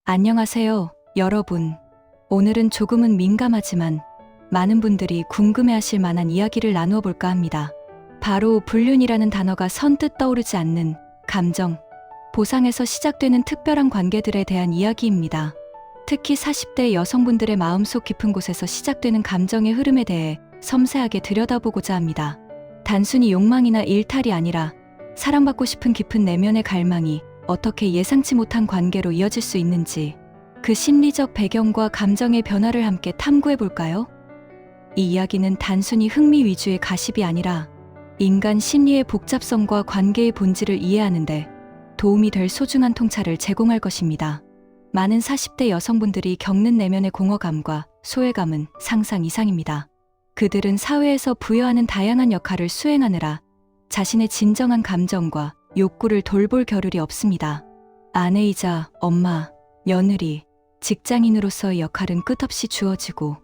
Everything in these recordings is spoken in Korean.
안녕하세요, 여러분. 오늘은 조금은 민감하지만 많은 분들이 궁금해하실 만한 이야기를 나누어 볼까 합니다. 바로 불륜이라는 단어가 선뜻 떠오르지 않는 감정, 보상에서 시작되는 특별한 관계들에 대한 이야기입니다. 특히 40대 여성분들의 마음속 깊은 곳에서 시작되는 감정의 흐름에 대해 섬세하게 들여다보고자 합니다. 단순히 욕망이나 일탈이 아니라 사랑받고 싶은 깊은 내면의 갈망이 어떻게 예상치 못한 관계로 이어질 수 있는지, 그 심리적 배경과 감정의 변화를 함께 탐구해 볼까요? 이 이야기는 단순히 흥미 위주의 가십이 아니라 인간 심리의 복잡성과 관계의 본질을 이해하는데 도움이 될 소중한 통찰을 제공할 것입니다. 많은 40대 여성분들이 겪는 내면의 공허감과 소외감은 상상 이상입니다. 그들은 사회에서 부여하는 다양한 역할을 수행하느라 자신의 진정한 감정과 욕구를 돌볼 겨를이 없습니다. 아내이자 엄마, 며느리, 직장인으로서의 역할은 끝없이 주어지고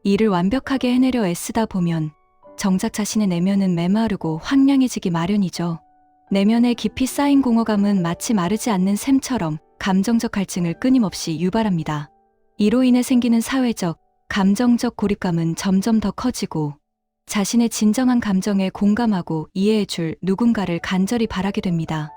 이를 완벽하게 해내려 애쓰다 보면 정작 자신의 내면은 메마르고 황량해지기 마련이죠. 내면에 깊이 쌓인 공허감은 마치 마르지 않는 샘처럼 감정적 갈증을 끊임없이 유발합니다. 이로 인해 생기는 사회적, 감정적 고립감은 점점 더 커지고 자신의 진정한 감정에 공감하고 이해해줄 누군가를 간절히 바라게 됩니다.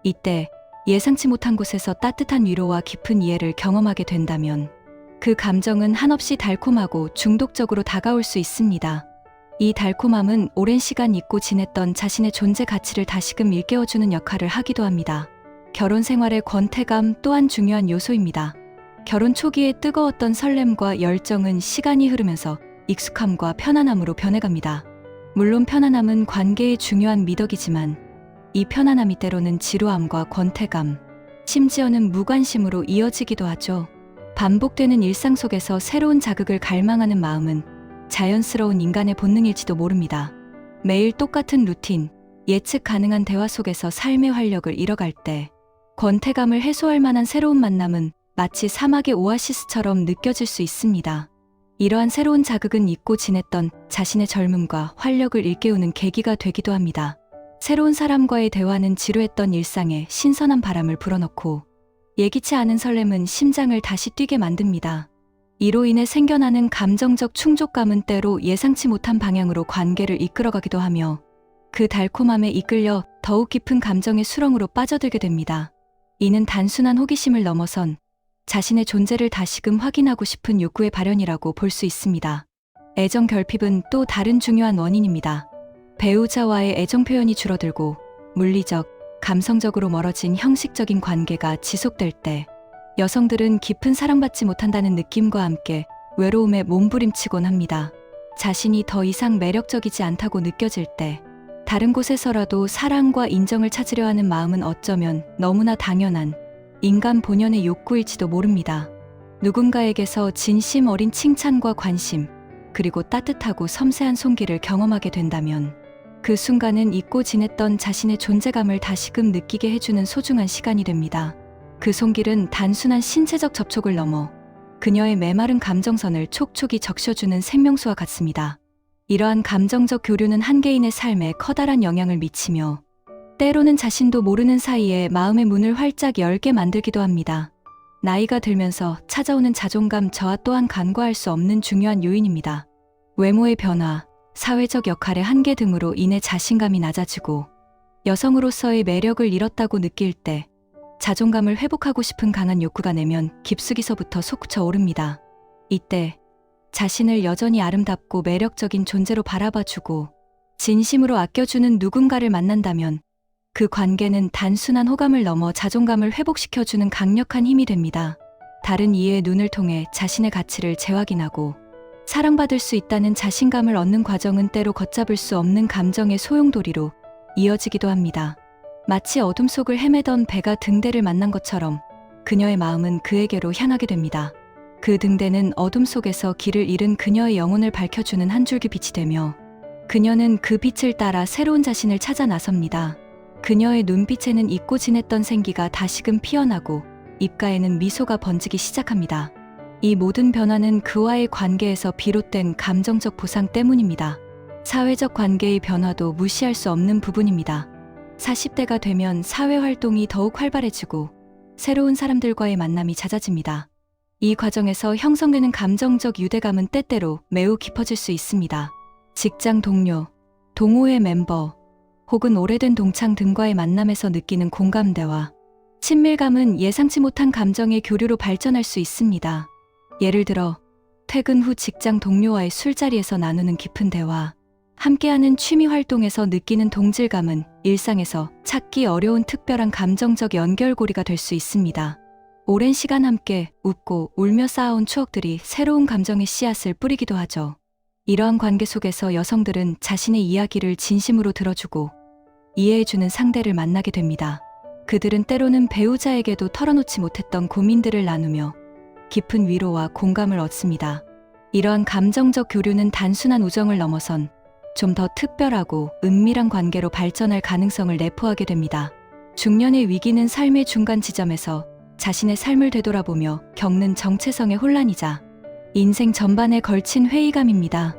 이때 예상치 못한 곳에서 따뜻한 위로와 깊은 이해를 경험하게 된다면 그 감정은 한없이 달콤하고 중독적으로 다가올 수 있습니다. 이 달콤함은 오랜 시간 잊고 지냈던 자신의 존재 가치를 다시금 일깨워주는 역할을 하기도 합니다. 결혼 생활의 권태감 또한 중요한 요소입니다. 결혼 초기에 뜨거웠던 설렘과 열정은 시간이 흐르면서 익숙함과 편안함으로 변해갑니다. 물론 편안함은 관계의 중요한 미덕이지만 이 편안함이 때로는 지루함과 권태감, 심지어는 무관심으로 이어지기도 하죠. 반복되는 일상 속에서 새로운 자극을 갈망하는 마음은 자연스러운 인간의 본능일지도 모릅니다. 매일 똑같은 루틴, 예측 가능한 대화 속에서 삶의 활력을 잃어갈 때 권태감을 해소할 만한 새로운 만남은 마치 사막의 오아시스처럼 느껴질 수 있습니다. 이러한 새로운 자극은 잊고 지냈던 자신의 젊음과 활력을 일깨우는 계기가 되기도 합니다. 새로운 사람과의 대화는 지루했던 일상에 신선한 바람을 불어넣고 예기치 않은 설렘은 심장을 다시 뛰게 만듭니다. 이로 인해 생겨나는 감정적 충족감은 때로 예상치 못한 방향으로 관계를 이끌어가기도 하며 그 달콤함에 이끌려 더욱 깊은 감정의 수렁으로 빠져들게 됩니다. 이는 단순한 호기심을 넘어선 자신의 존재를 다시금 확인하고 싶은 욕구의 발현이라고 볼 수 있습니다. 애정 결핍은 또 다른 중요한 원인입니다. 배우자와의 애정 표현이 줄어들고 물리적, 감성적으로 멀어진 형식적인 관계가 지속될 때 여성들은 깊은 사랑받지 못한다는 느낌과 함께 외로움에 몸부림치곤 합니다. 자신이 더 이상 매력적이지 않다고 느껴질 때 다른 곳에서라도 사랑과 인정을 찾으려 하는 마음은 어쩌면 너무나 당연한 인간 본연의 욕구일지도 모릅니다. 누군가에게서 진심 어린 칭찬과 관심, 그리고 따뜻하고 섬세한 손길을 경험하게 된다면 그 순간은 잊고 지냈던 자신의 존재감을 다시금 느끼게 해주는 소중한 시간이 됩니다. 그 손길은 단순한 신체적 접촉을 넘어 그녀의 메마른 감정선을 촉촉이 적셔주는 생명수와 같습니다. 이러한 감정적 교류는 한 개인의 삶에 커다란 영향을 미치며 때로는 자신도 모르는 사이에 마음의 문을 활짝 열게 만들기도 합니다. 나이가 들면서 찾아오는 자존감 저하 또한 간과할 수 없는 중요한 요인입니다. 외모의 변화, 사회적 역할의 한계 등으로 인해 자신감이 낮아지고 여성으로서의 매력을 잃었다고 느낄 때 자존감을 회복하고 싶은 강한 욕구가 내면 깊숙이서부터 솟구쳐 오릅니다. 이때 자신을 여전히 아름답고 매력적인 존재로 바라봐주고 진심으로 아껴주는 누군가를 만난다면 그 관계는 단순한 호감을 넘어 자존감을 회복시켜주는 강력한 힘이 됩니다. 다른 이의 눈을 통해 자신의 가치를 재확인하고 사랑받을 수 있다는 자신감을 얻는 과정은 때로 걷잡을 수 없는 감정의 소용돌이로 이어지기도 합니다. 마치 어둠 속을 헤매던 배가 등대를 만난 것처럼 그녀의 마음은 그에게로 향하게 됩니다. 그 등대는 어둠 속에서 길을 잃은 그녀의 영혼을 밝혀주는 한 줄기 빛이 되며 그녀는 그 빛을 따라 새로운 자신을 찾아 나섭니다. 그녀의 눈빛에는 잊고 지냈던 생기가 다시금 피어나고 입가에는 미소가 번지기 시작합니다. 이 모든 변화는 그와의 관계에서 비롯된 감정적 보상 때문입니다. 사회적 관계의 변화도 무시할 수 없는 부분입니다. 40대가 되면 사회활동이 더욱 활발해지고 새로운 사람들과의 만남이 잦아집니다. 이 과정에서 형성되는 감정적 유대감은 때때로 매우 깊어질 수 있습니다. 직장 동료, 동호회 멤버, 혹은 오래된 동창 등과의 만남에서 느끼는 공감대와 친밀감은 예상치 못한 감정의 교류로 발전할 수 있습니다. 예를 들어 퇴근 후 직장 동료와의 술자리에서 나누는 깊은 대화, 함께하는 취미 활동에서 느끼는 동질감은 일상에서 찾기 어려운 특별한 감정적 연결고리가 될 수 있습니다. 오랜 시간 함께 웃고 울며 쌓아온 추억들이 새로운 감정의 씨앗을 뿌리기도 하죠. 이러한 관계 속에서 여성들은 자신의 이야기를 진심으로 들어주고 이해해주는 상대를 만나게 됩니다. 그들은 때로는 배우자에게도 털어놓지 못했던 고민들을 나누며 깊은 위로와 공감을 얻습니다. 이러한 감정적 교류는 단순한 우정을 넘어선 좀 더 특별하고 은밀한 관계로 발전할 가능성을 내포하게 됩니다. 중년의 위기는 삶의 중간 지점에서 자신의 삶을 되돌아보며 겪는 정체성의 혼란이자 인생 전반에 걸친 회의감입니다.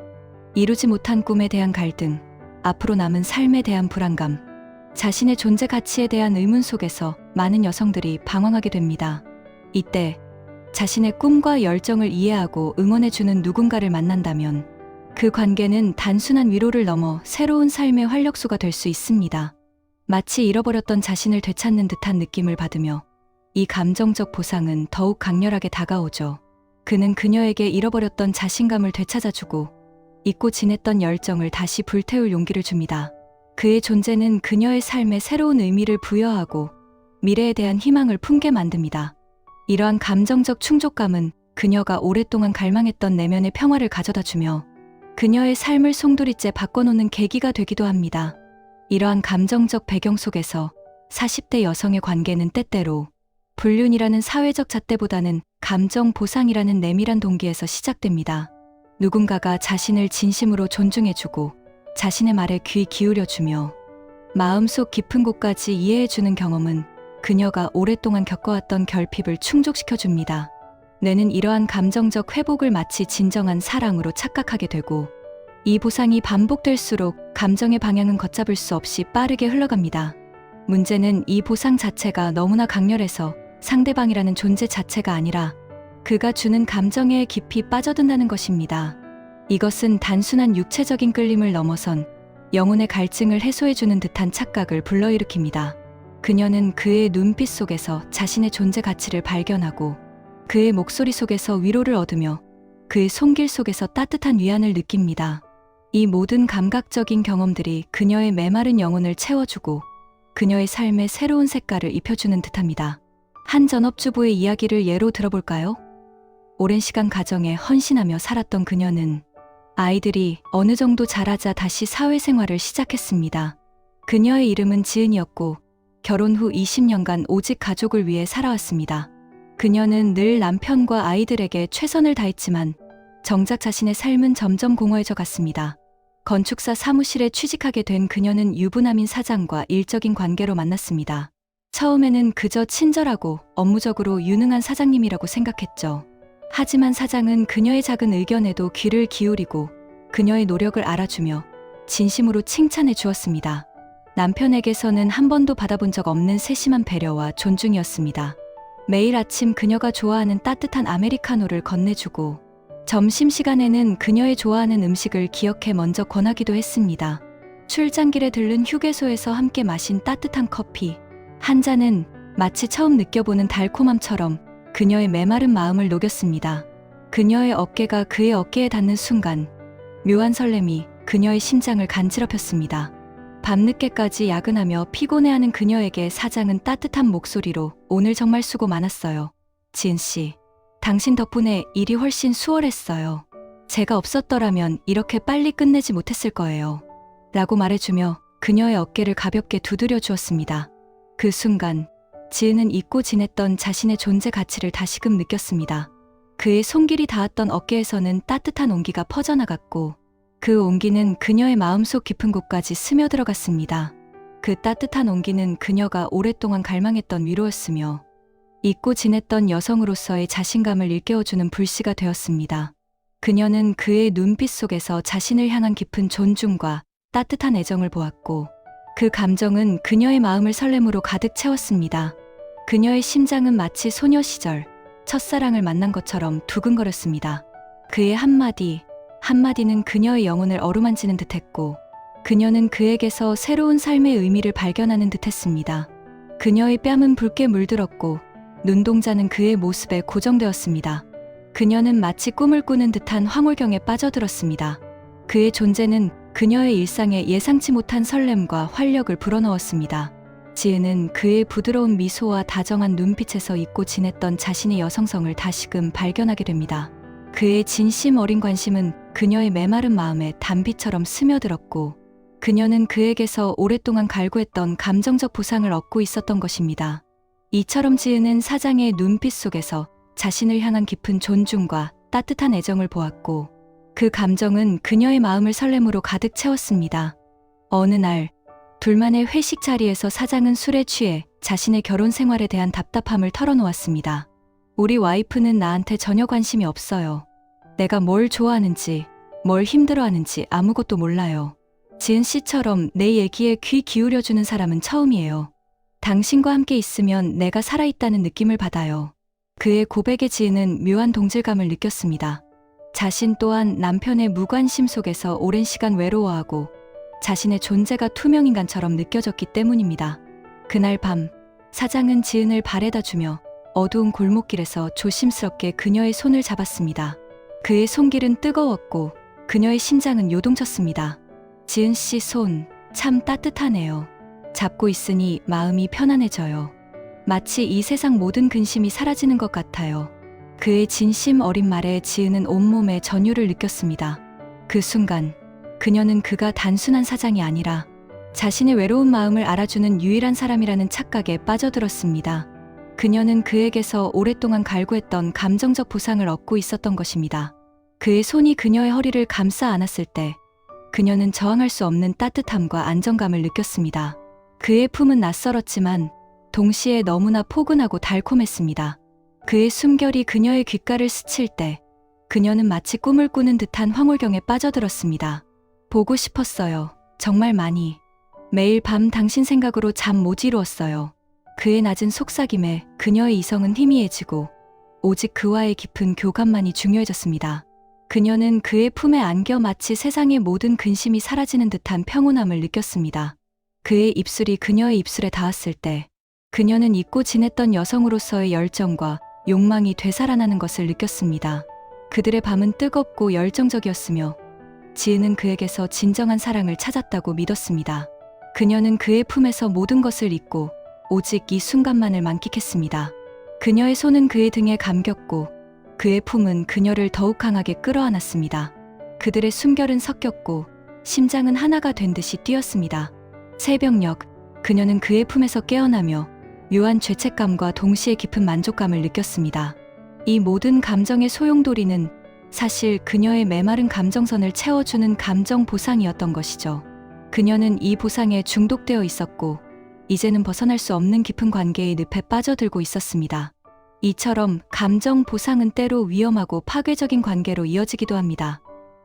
이루지 못한 꿈에 대한 갈등, 앞으로 남은 삶에 대한 불안감, 자신의 존재 가치에 대한 의문 속에서 많은 여성들이 방황하게 됩니다. 이때 자신의 꿈과 열정을 이해하고 응원해주는 누군가를 만난다면 그 관계는 단순한 위로를 넘어 새로운 삶의 활력소가 될 수 있습니다. 마치 잃어버렸던 자신을 되찾는 듯한 느낌을 받으며 이 감정적 보상은 더욱 강렬하게 다가오죠. 그는 그녀에게 잃어버렸던 자신감을 되찾아주고 잊고 지냈던 열정을 다시 불태울 용기를 줍니다. 그의 존재는 그녀의 삶에 새로운 의미를 부여하고 미래에 대한 희망을 품게 만듭니다. 이러한 감정적 충족감은 그녀가 오랫동안 갈망했던 내면의 평화를 가져다주며 그녀의 삶을 송두리째 바꿔놓는 계기가 되기도 합니다. 이러한 감정적 배경 속에서 40대 여성의 관계는 때때로 불륜이라는 사회적 잣대보다는 감정 보상이라는 내밀한 동기에서 시작됩니다. 누군가가 자신을 진심으로 존중해주고 자신의 말에 귀 기울여주며 마음속 깊은 곳까지 이해해주는 경험은 그녀가 오랫동안 겪어왔던 결핍을 충족시켜줍니다. 뇌는 이러한 감정적 회복을 마치 진정한 사랑으로 착각하게 되고 이 보상이 반복될수록 감정의 방향은 걷잡을 수 없이 빠르게 흘러갑니다. 문제는 이 보상 자체가 너무나 강렬해서 상대방이라는 존재 자체가 아니라 그가 주는 감정에 깊이 빠져든다는 것입니다. 이것은 단순한 육체적인 끌림을 넘어선 영혼의 갈증을 해소해주는 듯한 착각을 불러일으킵니다. 그녀는 그의 눈빛 속에서 자신의 존재 가치를 발견하고 그의 목소리 속에서 위로를 얻으며 그의 손길 속에서 따뜻한 위안을 느낍니다. 이 모든 감각적인 경험들이 그녀의 메마른 영혼을 채워주고 그녀의 삶에 새로운 색깔을 입혀주는 듯합니다. 한 전업주부의 이야기를 예로 들어볼까요? 오랜 시간 가정에 헌신하며 살았던 그녀는 아이들이 어느 정도 자라자 다시 사회생활을 시작했습니다. 그녀의 이름은 지은이었고 결혼 후 20년간 오직 가족을 위해 살아왔습니다. 그녀는 늘 남편과 아이들에게 최선을 다했지만 정작 자신의 삶은 점점 공허해져 갔습니다. 건축사 사무실에 취직하게 된 그녀는 유부남인 사장과 일적인 관계로 만났습니다. 처음에는 그저 친절하고 업무적으로 유능한 사장님이라고 생각했죠. 하지만 사장은 그녀의 작은 의견에도 귀를 기울이고 그녀의 노력을 알아주며 진심으로 칭찬해 주었습니다. 남편에게서는 한 번도 받아본 적 없는 세심한 배려와 존중이었습니다. 매일 아침 그녀가 좋아하는 따뜻한 아메리카노를 건네주고 점심시간에는 그녀의 좋아하는 음식을 기억해 먼저 권하기도 했습니다. 출장길에 들른 휴게소에서 함께 마신 따뜻한 커피 한 잔은 마치 처음 느껴보는 달콤함처럼 그녀의 메마른 마음을 녹였습니다. 그녀의 어깨가 그의 어깨에 닿는 순간 묘한 설렘이 그녀의 심장을 간지럽혔습니다. 밤늦게까지 야근하며 피곤해하는 그녀에게 사장은 따뜻한 목소리로 오늘 정말 수고 많았어요. 지은 씨, 당신 덕분에 일이 훨씬 수월했어요. 제가 없었더라면 이렇게 빨리 끝내지 못했을 거예요. 라고 말해주며 그녀의 어깨를 가볍게 두드려 주었습니다. 그 순간 지은은 잊고 지냈던 자신의 존재 가치를 다시금 느꼈습니다. 그의 손길이 닿았던 어깨에서는 따뜻한 온기가 퍼져나갔고 그 온기는 그녀의 마음속 깊은 곳까지 스며들어갔습니다. 그 따뜻한 온기는 그녀가 오랫동안 갈망했던 위로였으며 잊고 지냈던 여성으로서의 자신감을 일깨워주는 불씨가 되었습니다. 그녀는 그의 눈빛 속에서 자신을 향한 깊은 존중과 따뜻한 애정을 보았고 그 감정은 그녀의 마음을 설렘으로 가득 채웠습니다. 그녀의 심장은 마치 소녀 시절 첫사랑을 만난 것처럼 두근거렸습니다. 그의 한마디는 그녀의 영혼을 어루만지는 듯했고 그녀는 그에게서 새로운 삶의 의미를 발견하는 듯했습니다. 그녀의 뺨은 붉게 물들었고 눈동자는 그의 모습에 고정되었습니다. 그녀는 마치 꿈을 꾸는 듯한 황홀경에 빠져들었습니다. 그의 존재는 그녀의 일상에 예상치 못한 설렘과 활력을 불어넣었습니다. 지은은 그의 부드러운 미소와 다정한 눈빛에서 잊고 지냈던 자신의 여성성을 다시금 발견하게 됩니다. 그의 진심 어린 관심은 그녀의 메마른 마음에 단비처럼 스며들었고 그녀는 그에게서 오랫동안 갈구했던 감정적 보상을 얻고 있었던 것입니다. 이처럼 지은은 사장의 눈빛 속에서 자신을 향한 깊은 존중과 따뜻한 애정을 보았고 그 감정은 그녀의 마음을 설렘으로 가득 채웠습니다. 어느 날 둘만의 회식 자리에서 사장은 술에 취해 자신의 결혼 생활에 대한 답답함을 털어놓았습니다. 우리 와이프는 나한테 전혀 관심이 없어요. 내가 뭘 좋아하는지, 뭘 힘들어하는지 아무것도 몰라요. 지은 씨처럼 내 얘기에 귀 기울여주는 사람은 처음이에요. 당신과 함께 있으면 내가 살아있다는 느낌을 받아요. 그의 고백에 지은은 묘한 동질감을 느꼈습니다. 자신 또한 남편의 무관심 속에서 오랜 시간 외로워하고 자신의 존재가 투명인간처럼 느껴졌기 때문입니다. 그날 밤 사장은 지은을 바래다 주며 어두운 골목길에서 조심스럽게 그녀의 손을 잡았습니다. 그의 손길은 뜨거웠고 그녀의 심장은 요동쳤습니다. 지은 씨 손 참 따뜻하네요. 잡고 있으니 마음이 편안해져요. 마치 이 세상 모든 근심이 사라지는 것 같아요. 그의 진심 어린 말에 지은은 온몸에 전율을 느꼈습니다. 그 순간 그녀는 그가 단순한 사장이 아니라 자신의 외로운 마음을 알아주는 유일한 사람이라는 착각에 빠져들었습니다. 그녀는 그에게서 오랫동안 갈구했던 감정적 보상을 얻고 있었던 것입니다. 그의 손이 그녀의 허리를 감싸 안았을 때 그녀는 저항할 수 없는 따뜻함과 안정감을 느꼈습니다. 그의 품은 낯설었지만 동시에 너무나 포근하고 달콤했습니다. 그의 숨결이 그녀의 귓가를 스칠 때 그녀는 마치 꿈을 꾸는 듯한 황홀경에 빠져들었습니다. 보고 싶었어요. 정말 많이. 매일 밤 당신 생각으로 잠 못 이루었어요. 그의 낮은 속삭임에 그녀의 이성은 희미해지고 오직 그와의 깊은 교감만이 중요해졌습니다. 그녀는 그의 품에 안겨 마치 세상의 모든 근심이 사라지는 듯한 평온함을 느꼈습니다. 그의 입술이 그녀의 입술에 닿았을 때 그녀는 잊고 지냈던 여성으로서의 열정과 욕망이 되살아나는 것을 느꼈습니다. 그들의 밤은 뜨겁고 열정적이었으며 지은은 그에게서 진정한 사랑을 찾았다고 믿었습니다. 그녀는 그의 품에서 모든 것을 잊고 오직 이 순간만을 만끽했습니다. 그녀의 손은 그의 등에 감겼고 그의 품은 그녀를 더욱 강하게 끌어안았습니다. 그들의 숨결은 섞였고 심장은 하나가 된 듯이 뛰었습니다. 새벽녘 그녀는 그의 품에서 깨어나며 묘한 죄책감과 동시에 깊은 만족감을 느꼈습니다. 이 모든 감정의 소용돌이는 사실 그녀의 메마른 감정선을 채워주는 감정 보상이었던 것이죠. 그녀는 이 보상에 중독되어 있었고 이제는 벗어날 수 없는 깊은 관계의 늪에 빠져들고 있었습니다. 이처럼 감정 보상은 때로 위험하고 파괴적인 관계로 이어지기도 합니다.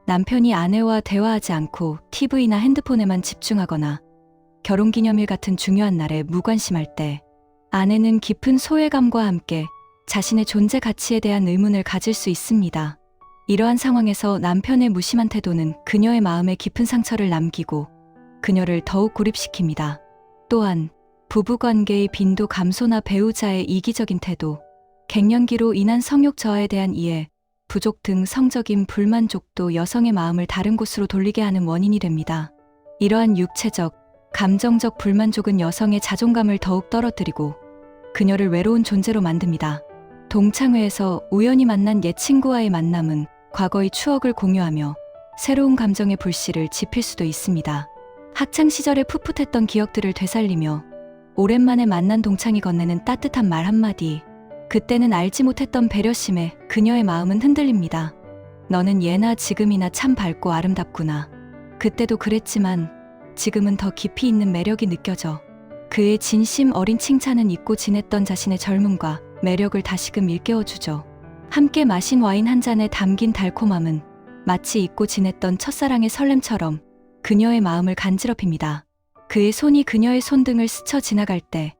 남편이 아내와 대화하지 않고 TV나 핸드폰에만 집중하거나 결혼기념일 같은 중요한 날에 무관심할 때 아내는 깊은 소외감과 함께 자신의 존재 가치에 대한 의문을 가질 수 있습니다. 이러한 상황에서 남편의 무심한 태도는 그녀의 마음에 깊은 상처를 남기고 그녀를 더욱 고립시킵니다. 또한 부부관계의 빈도 감소나 배우자의 이기적인 태도, 갱년기로 인한 성욕 저하에 대한 이해, 부족 등 성적인 불만족도 여성의 마음을 다른 곳으로 돌리게 하는 원인이 됩니다. 이러한 육체적, 감정적 불만족은 여성의 자존감을 더욱 떨어뜨리고 그녀를 외로운 존재로 만듭니다. 동창회에서 우연히 만난 옛 친구와의 만남은 과거의 추억을 공유하며 새로운 감정의 불씨를 지필 수도 있습니다. 학창시절의 풋풋했던 기억들을 되살리며 오랜만에 만난 동창이 건네는 따뜻한 말 한마디, 그때는 알지 못했던 배려심에 그녀의 마음은 흔들립니다. 너는 예나 지금이나 참 밝고 아름답구나. 그때도 그랬지만 지금은 더 깊이 있는 매력이 느껴져. 그의 진심 어린 칭찬은 잊고 지냈던 자신의 젊음과 매력을 다시금 일깨워주죠. 함께 마신 와인 한 잔에 담긴 달콤함은 마치 잊고 지냈던 첫사랑의 설렘처럼 그녀의 마음을 간지럽힙니다. 그의 손이 그녀의 손등을 스쳐 지나갈 때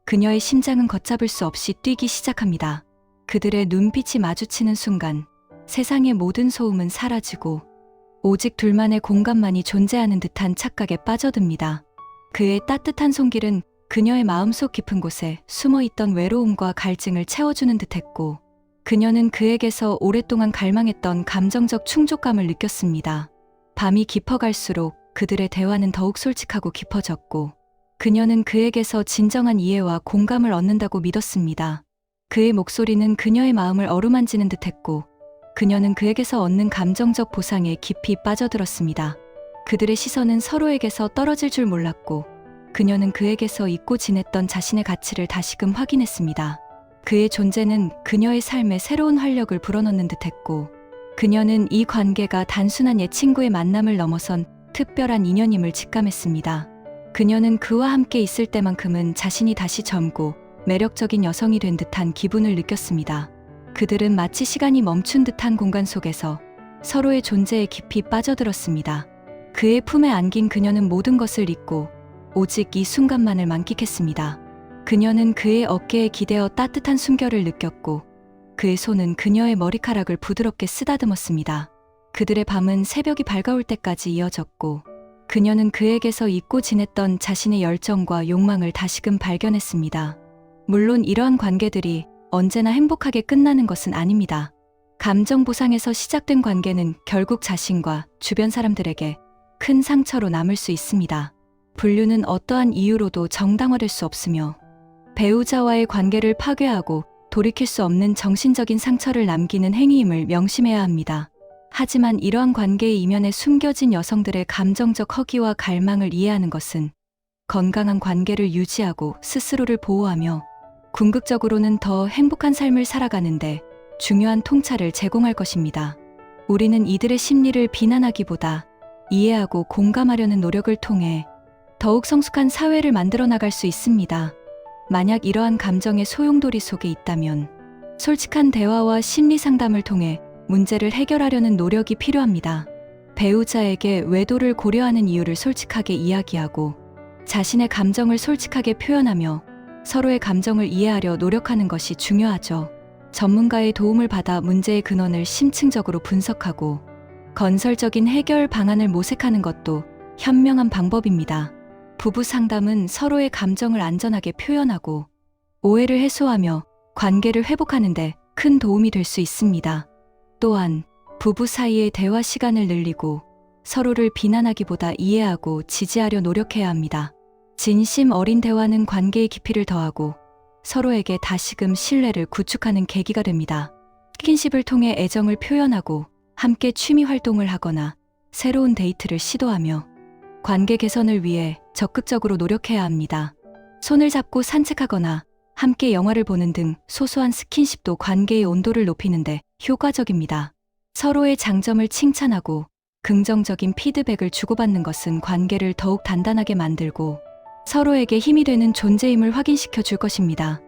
그녀의 심장은 걷잡을 수 없이 뛰기 시작합니다. 그들의 눈빛이 마주치는 순간 세상의 모든 소음은 사라지고 오직 둘만의 공간만이 존재하는 듯한 착각에 빠져듭니다. 그의 따뜻한 손길은 그녀의 마음속 깊은 곳에 숨어있던 외로움과 갈증을 채워주는 듯했고, 그녀는 그에게서 오랫동안 갈망했던 감정적 충족감을 느꼈습니다. 밤이 깊어갈수록 그들의 대화는 더욱 솔직하고 깊어졌고, 그녀는 그에게서 진정한 이해와 공감을 얻는다고 믿었습니다. 그의 목소리는 그녀의 마음을 어루만지는 듯했고, 그녀는 그에게서 얻는 감정적 보상에 깊이 빠져들었습니다. 그들의 시선은 서로에게서 떨어질 줄 몰랐고, 그녀는 그에게서 잊고 지냈던 자신의 가치를 다시금 확인했습니다. 그의 존재는 그녀의 삶에 새로운 활력을 불어넣는 듯했고, 그녀는 이 관계가 단순한 옛 친구의 만남을 넘어선 특별한 인연임을 직감했습니다. 그녀는 그와 함께 있을 때만큼은 자신이 다시 젊고 매력적인 여성이 된 듯한 기분을 느꼈습니다. 그들은 마치 시간이 멈춘 듯한 공간 속에서 서로의 존재에 깊이 빠져들었습니다. 그의 품에 안긴 그녀는 모든 것을 잊고 오직 이 순간만을 만끽했습니다. 그녀는 그의 어깨에 기대어 따뜻한 숨결을 느꼈고, 그의 손은 그녀의 머리카락을 부드럽게 쓰다듬었습니다. 그들의 밤은 새벽이 밝아올 때까지 이어졌고, 그녀는 그에게서 잊고 지냈던 자신의 열정과 욕망을 다시금 발견했습니다. 물론 이러한 관계들이 언제나 행복하게 끝나는 것은 아닙니다. 감정 보상에서 시작된 관계는 결국 자신과 주변 사람들에게 큰 상처로 남을 수 있습니다. 불륜은 어떠한 이유로도 정당화될 수 없으며, 배우자와의 관계를 파괴하고 돌이킬 수 없는 정신적인 상처를 남기는 행위임을 명심해야 합니다. 하지만 이러한 관계의 이면에 숨겨진 여성들의 감정적 허기와 갈망을 이해하는 것은 건강한 관계를 유지하고 스스로를 보호하며 궁극적으로는 더 행복한 삶을 살아가는데 중요한 통찰을 제공할 것입니다. 우리는 이들의 심리를 비난하기보다 이해하고 공감하려는 노력을 통해 더욱 성숙한 사회를 만들어 나갈 수 있습니다. 만약 이러한 감정의 소용돌이 속에 있다면 솔직한 대화와 심리 상담을 통해 문제를 해결하려는 노력이 필요합니다. 배우자에게 외도를 고려하는 이유를 솔직하게 이야기하고 자신의 감정을 솔직하게 표현하며 서로의 감정을 이해하려 노력하는 것이 중요하죠. 전문가의 도움을 받아 문제의 근원을 심층적으로 분석하고 건설적인 해결 방안을 모색하는 것도 현명한 방법입니다. 부부 상담은 서로의 감정을 안전하게 표현하고 오해를 해소하며 관계를 회복하는 데 큰 도움이 될 수 있습니다. 또한 부부 사이의 대화 시간을 늘리고 서로를 비난하기보다 이해하고 지지하려 노력해야 합니다. 진심 어린 대화는 관계의 깊이를 더하고 서로에게 다시금 신뢰를 구축하는 계기가 됩니다. 스킨십을 통해 애정을 표현하고 함께 취미 활동을 하거나 새로운 데이트를 시도하며 관계 개선을 위해 적극적으로 노력해야 합니다. 손을 잡고 산책하거나 함께 영화를 보는 등 소소한 스킨십도 관계의 온도를 높이는데 효과적입니다. 서로의 장점을 칭찬하고 긍정적인 피드백을 주고받는 것은 관계를 더욱 단단하게 만들고 서로에게 힘이 되는 존재임을 확인시켜 줄 것입니다.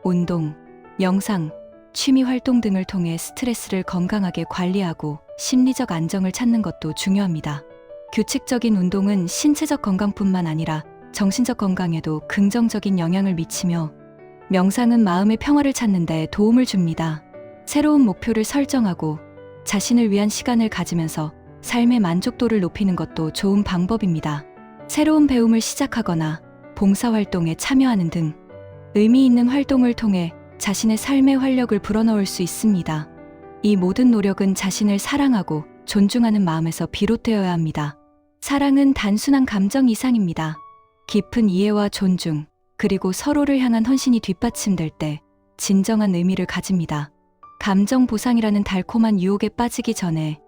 운동, 명상, 취미 활동 등을 통해 스트레스를 건강하게 관리하고 심리적 안정을 찾는 것도 중요합니다. 규칙적인 운동은 신체적 건강뿐만 아니라 정신적 건강에도 긍정적인 영향을 미치며, 명상은 마음의 평화를 찾는 데 도움을 줍니다. 새로운 목표를 설정하고 자신을 위한 시간을 가지면서 삶의 만족도를 높이는 것도 좋은 방법입니다. 새로운 배움을 시작하거나 봉사활동에 참여하는 등 의미 있는 활동을 통해 자신의 삶의 활력을 불어넣을 수 있습니다. 이 모든 노력은 자신을 사랑하고 존중하는 마음에서 비롯되어야 합니다. 사랑은 단순한 감정 이상입니다. 깊은 이해와 존중, 그리고 서로를 향한 헌신이 뒷받침될 때 진정한 의미를 가집니다. 감정 보상이라는 달콤한 유혹에 빠지기 전에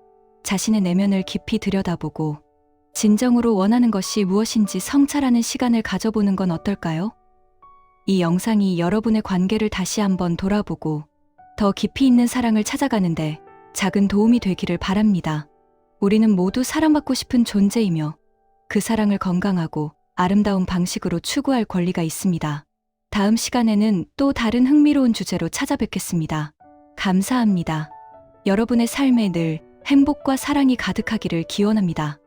자신의 내면을 깊이 들여다보고 진정으로 원하는 것이 무엇인지 성찰하는 시간을 가져보는 건 어떨까요? 이 영상이 여러분의 관계를 다시 한번 돌아보고 더 깊이 있는 사랑을 찾아가는데 작은 도움이 되기를 바랍니다. 우리는 모두 사랑받고 싶은 존재이며 그 사랑을 건강하고 아름다운 방식으로 추구할 권리가 있습니다. 다음 시간에는 또 다른 흥미로운 주제로 찾아뵙겠습니다. 감사합니다. 여러분의 삶에 늘 행복과 사랑이 가득하기를 기원합니다.